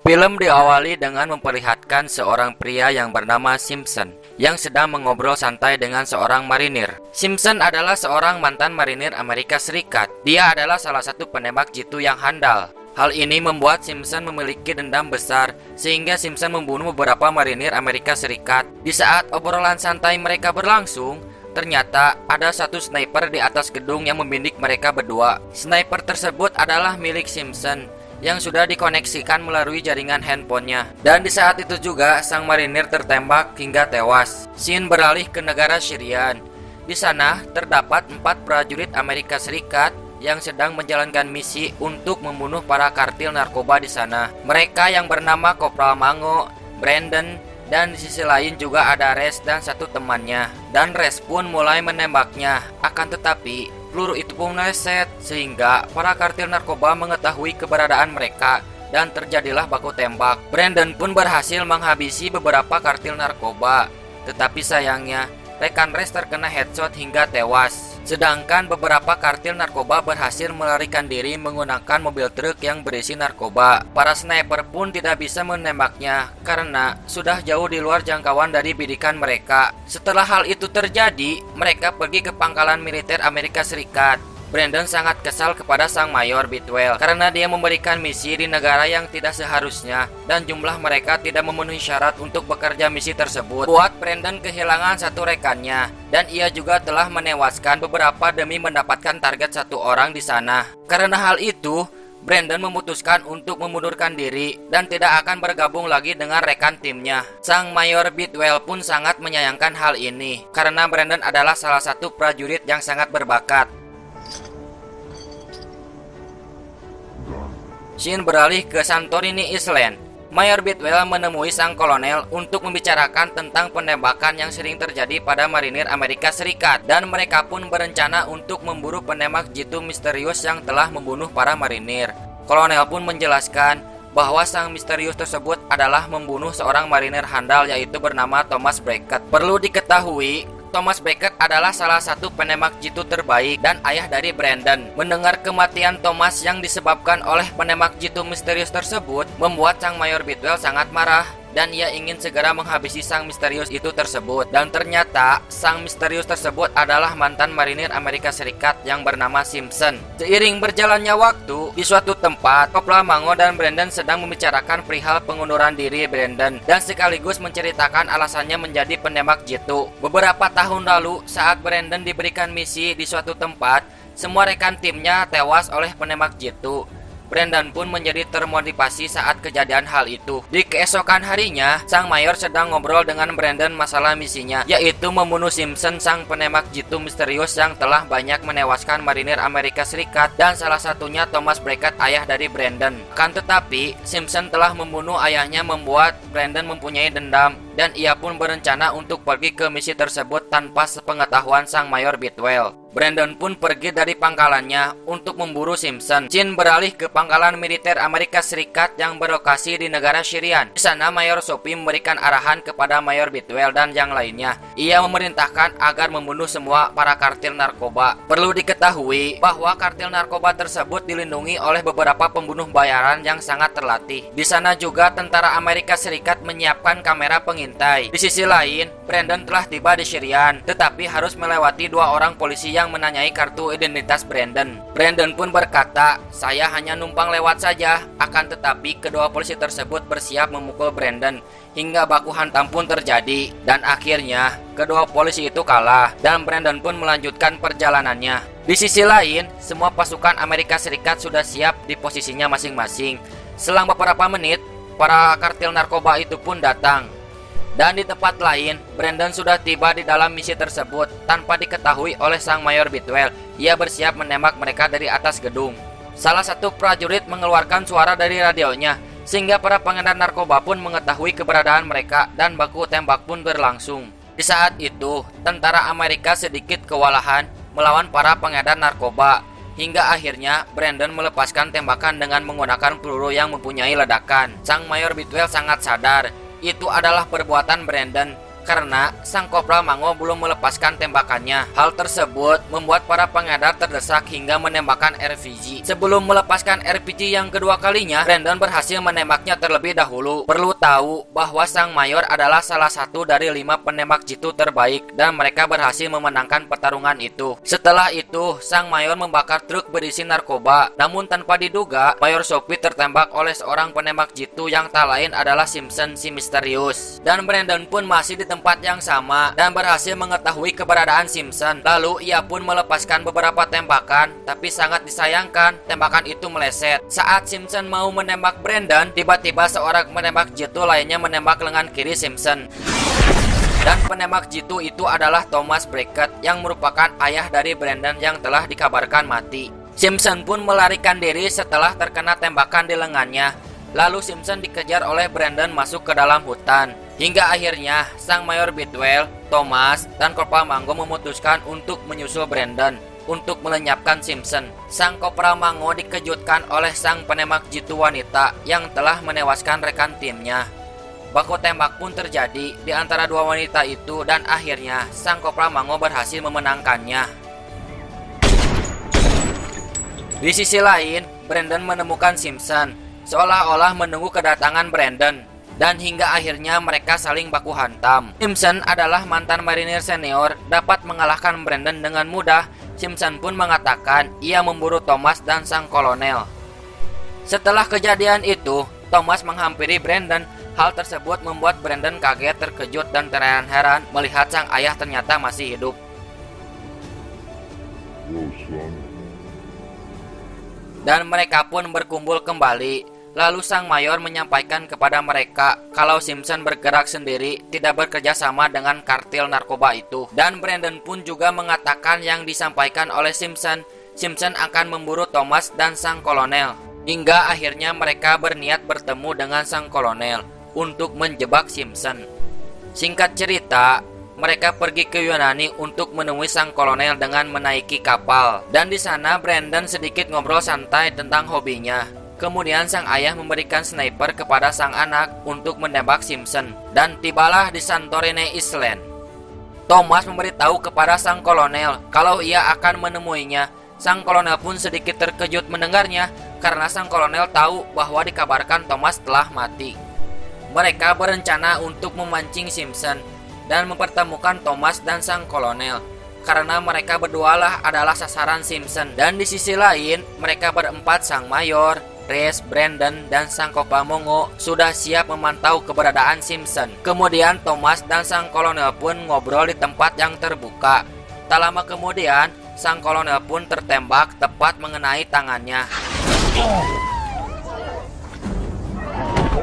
Film diawali dengan memperlihatkan seorang pria yang bernama Simpson yang sedang mengobrol santai dengan seorang marinir. Simpson adalah seorang mantan marinir Amerika Serikat. Dia adalah salah satu penembak jitu yang handal. Hal ini membuat Simpson memiliki dendam besar sehingga Simpson membunuh beberapa marinir Amerika Serikat. Di saat obrolan santai mereka berlangsung, ternyata ada satu sniper di atas gedung yang membidik mereka berdua. Sniper tersebut adalah milik Simpson yang sudah dikoneksikan melalui jaringan handphonenya. Dan di saat itu juga sang marinir tertembak hingga tewas. Scene beralih ke negara Syrian. Di sana terdapat 4 prajurit Amerika Serikat yang sedang menjalankan misi untuk membunuh para kartil narkoba di sana. Mereka yang bernama Kopral Mango, Brandon, dan di sisi lain juga ada Res dan satu temannya. Dan Res pun mulai menembaknya. Akan tetapi peluru itu pun meleset sehingga para kartil narkoba mengetahui keberadaan mereka dan terjadilah baku tembak. Brandon pun berhasil menghabisi beberapa kartil narkoba. Tetapi sayangnya rekan Res terkena headshot hingga tewas. Sedangkan beberapa kartil narkoba berhasil melarikan diri menggunakan mobil truk yang berisi narkoba. Para sniper pun tidak bisa menembaknya karena sudah jauh di luar jangkauan dari bidikan mereka. Setelah hal itu terjadi, mereka pergi ke pangkalan militer Amerika Serikat. Brandon sangat kesal kepada sang mayor Bidwell karena dia memberikan misi di negara yang tidak seharusnya dan jumlah mereka tidak memenuhi syarat untuk bekerja misi tersebut. Buat Brandon kehilangan satu rekannya dan ia juga telah menewaskan beberapa demi mendapatkan target satu orang di sana. Karena hal itu, Brandon memutuskan untuk memundurkan diri dan tidak akan bergabung lagi dengan rekan timnya. Sang mayor Bidwell pun sangat menyayangkan hal ini karena Brandon adalah salah satu prajurit yang sangat berbakat. Scene beralih ke Santorini Island. Mayor Bidwell menemui sang kolonel untuk membicarakan tentang penembakan yang sering terjadi pada marinir Amerika Serikat dan mereka pun berencana untuk memburu penembak jitu misterius yang telah membunuh para marinir. Kolonel pun menjelaskan bahwa sang misterius tersebut adalah membunuh seorang marinir handal yaitu bernama Thomas Brackett. Perlu diketahui, Thomas Brackett adalah salah satu penembak jitu terbaik dan ayah dari Brandon. Mendengar kematian Thomas yang disebabkan oleh penembak jitu misterius tersebut membuat sang mayor Bidwell sangat marah dan ia ingin segera menghabisi sang misterius itu tersebut. Dan ternyata sang misterius tersebut adalah mantan marinir Amerika Serikat yang bernama Simpson. Seiring berjalannya waktu, di suatu tempat, Kopral Mango dan Brandon sedang membicarakan perihal pengunduran diri Brandon dan sekaligus menceritakan alasannya menjadi penembak jitu. Beberapa tahun lalu, saat Brandon diberikan misi di suatu tempat, semua rekan timnya tewas oleh penembak jitu. Brandon pun menjadi termotivasi saat kejadian hal itu. Di keesokan harinya, sang mayor sedang ngobrol dengan Brandon masalah misinya, yaitu membunuh Simpson, sang penembak jitu misterius yang telah banyak menewaskan marinir Amerika Serikat dan salah satunya Thomas Brackett, ayah dari Brandon. Kan tetapi, Simpson telah membunuh ayahnya membuat Brandon mempunyai dendam dan ia pun berencana untuk pergi ke misi tersebut tanpa sepengetahuan sang mayor Bidwell. Brandon pun pergi dari pangkalannya untuk memburu Simpson. Scene beralih ke pangkalan militer Amerika Serikat yang berlokasi di negara Syrian. Di sana Mayor Sophie memberikan arahan kepada Mayor Bidwell dan yang lainnya. Ia memerintahkan agar membunuh semua para kartil narkoba. Perlu diketahui bahwa kartil narkoba tersebut dilindungi oleh beberapa pembunuh bayaran yang sangat terlatih. Di sana juga tentara Amerika Serikat menyiapkan kamera pengintai. Di sisi lain, Brandon telah tiba di Syrian, tetapi harus melewati 2 orang polisi yang menanyai kartu identitas Brandon. Brandon pun berkata, "Saya hanya numpang lewat saja." Akan tetapi kedua polisi tersebut bersiap memukul Brandon hingga baku hantam pun terjadi. Dan akhirnya kedua polisi itu kalah dan Brandon pun melanjutkan perjalanannya. Di sisi lain, semua pasukan Amerika Serikat sudah siap di posisinya masing-masing. Selang beberapa menit, para kartil narkoba itu pun datang. Dan di tempat lain, Brandon sudah tiba di dalam misi tersebut tanpa diketahui oleh sang mayor Bidwell. Ia bersiap menembak mereka dari atas gedung. Salah satu prajurit mengeluarkan suara dari radionya, sehingga para pengedar narkoba pun mengetahui keberadaan mereka dan baku tembak pun berlangsung. Di saat itu, tentara Amerika sedikit kewalahan melawan para pengedar narkoba, hingga akhirnya Brandon melepaskan tembakan dengan menggunakan peluru yang mempunyai ledakan. Sang mayor Bidwell sangat sadar itu adalah perbuatan Brandon karena sang Kopral Mango belum melepaskan tembakannya. Hal tersebut membuat para pengedar terdesak hingga menembakkan RPG. Sebelum melepaskan RPG yang kedua kalinya, Brandon berhasil menembaknya terlebih dahulu. Perlu tahu bahwa sang mayor adalah salah satu dari 5 penembak jitu terbaik dan mereka berhasil memenangkan pertarungan itu. Setelah itu, sang mayor membakar truk berisi narkoba. Namun tanpa diduga, Mayor Sophie tertembak oleh seorang penembak jitu yang tak lain adalah Simpson si misterius. Dan Brandon pun masih di tempat yang sama dan berhasil mengetahui keberadaan Simpson. Lalu ia pun melepaskan beberapa tembakan, tapi sangat disayangkan tembakan itu meleset. Saat Simpson mau menembak Brandon, tiba-tiba seorang penembak jitu lainnya menembak lengan kiri Simpson. Dan penembak jitu itu adalah Thomas Brackett yang merupakan ayah dari Brandon yang telah dikabarkan mati. Simpson pun melarikan diri setelah terkena tembakan di lengannya. Lalu Simpson dikejar oleh Brandon masuk ke dalam hutan. Hingga akhirnya sang Mayor Bidwell, Thomas, dan Kopral Mango memutuskan untuk menyusul Brandon untuk melenyapkan Simpson. Sang Kopral Mango dikejutkan oleh sang penembak jitu wanita yang telah menewaskan rekan timnya. Baku tembak pun terjadi di antara dua wanita itu dan akhirnya sang Kopral Mango berhasil memenangkannya. Di sisi lain, Brandon menemukan Simpson, seolah-olah menunggu kedatangan Brandon, dan hingga akhirnya mereka saling baku hantam. Simpson adalah mantan marinir senior, dapat mengalahkan Brandon dengan mudah. Simpson pun mengatakan ia memburu Thomas dan sang kolonel. Setelah kejadian itu, Thomas menghampiri Brandon. Hal tersebut membuat Brandon kaget, terkejut, dan terheran-heran melihat sang ayah ternyata masih hidup. Dan mereka pun berkumpul kembali. Lalu sang mayor menyampaikan kepada mereka kalau Simpson bergerak sendiri, tidak bekerja sama dengan kartel narkoba itu. Dan Brandon pun juga mengatakan yang disampaikan oleh Simpson. Simpson akan memburu Thomas dan sang kolonel. Hingga akhirnya mereka berniat bertemu dengan sang kolonel untuk menjebak Simpson. Singkat cerita, mereka pergi ke Yunani untuk menemui sang kolonel dengan menaiki kapal. Dan di sana Brandon sedikit ngobrol santai tentang hobinya. Kemudian sang ayah memberikan sniper kepada sang anak untuk menembak Simpson. Dan tibalah di Santorini Island. Thomas memberitahu kepada sang kolonel kalau ia akan menemuinya. Sang kolonel pun sedikit terkejut mendengarnya karena sang kolonel tahu bahwa dikabarkan Thomas telah mati. Mereka berencana untuk memancing Simpson dan mempertemukan Thomas dan sang kolonel karena mereka berdualah adalah sasaran Simpson. Dan di sisi lain, mereka berempat, sang mayor, Reese, Brandon, dan sang Kopral Mango sudah siap memantau keberadaan Simpson. Kemudian Thomas dan sang kolonel pun ngobrol di tempat yang terbuka. Tak lama kemudian, sang kolonel pun tertembak tepat mengenai tangannya.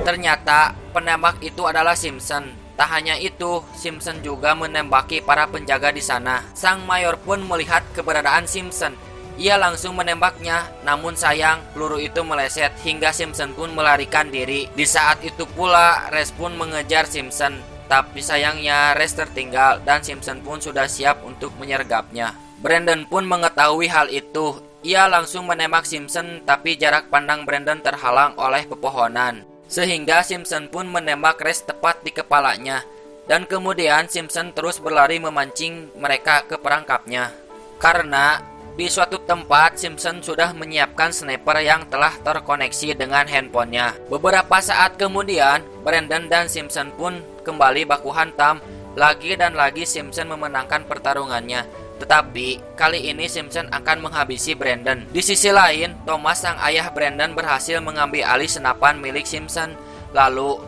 Ternyata penembak itu adalah Simpson. Tak hanya itu, Simpson juga menembaki para penjaga di sana. Sang mayor pun melihat keberadaan Simpson. Ia langsung menembaknya, namun sayang peluru itu meleset hingga Simpson pun melarikan diri. Di saat itu pula Reese pun mengejar Simpson, tapi sayangnya Reese tertinggal dan Simpson pun sudah siap untuk menyergapnya. Brandon pun mengetahui hal itu. Ia langsung menembak Simpson, tapi jarak pandang Brandon terhalang oleh pepohonan. Sehingga Simpson pun menembak Reese tepat di kepalanya. Dan kemudian Simpson terus berlari memancing mereka ke perangkapnya. Karena di suatu tempat Simpson sudah menyiapkan sniper yang telah terkoneksi dengan handphonenya. Beberapa saat kemudian, Brandon dan Simpson pun kembali baku hantam. Lagi dan lagi Simpson memenangkan pertarungannya. Tetapi kali ini Simpson akan menghabisi Brandon. Di sisi lain, Thomas sang ayah Brandon berhasil mengambil alih senapan milik Simpson. Lalu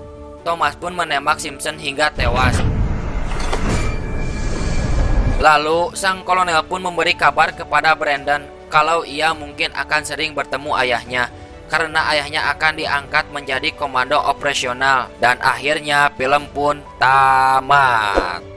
Thomas pun menembak Simpson hingga tewas. Lalu sang kolonel pun memberi kabar kepada Brandon kalau ia mungkin akan sering bertemu ayahnya karena ayahnya akan diangkat menjadi komando operasional. Dan akhirnya film pun tamat.